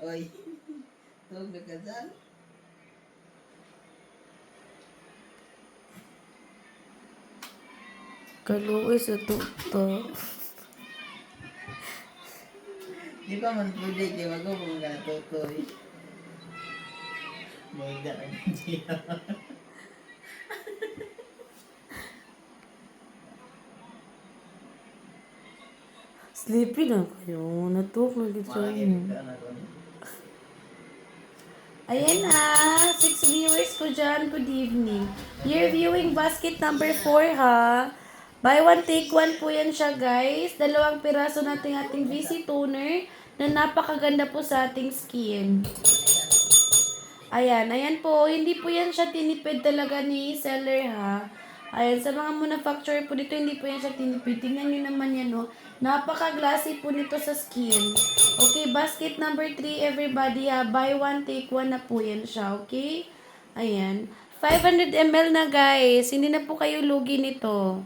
Oy, tulog na ka dyan. Kaluoy sa tuto. Di pa man pwede kayo mag-ubong ka tutoy. May darang siya. Sleepy na kayo. Natuk na dito Malagyan mo. ka na ko. Ayan na, 6 viewers ko dyan. Good evening. You're viewing basket number 4 ha. Buy one, take one po yan siya guys. Dalawang piraso nating ating VC toner na napakaganda po sa ating skin. Ayan, ayan po. Hindi po yan siya tinipid talaga ni seller ha. Ayan, sa mga manufacturer po dito, hindi po yan siya tinipid. Tingnan nyo naman yan, no. Napaka-glassy po nito sa skin. Okay, basket number 3, everybody ha. Buy one, take one na po yan siya, okay? Ayan. 500 ml na guys. Hindi na po kayo lugi nito.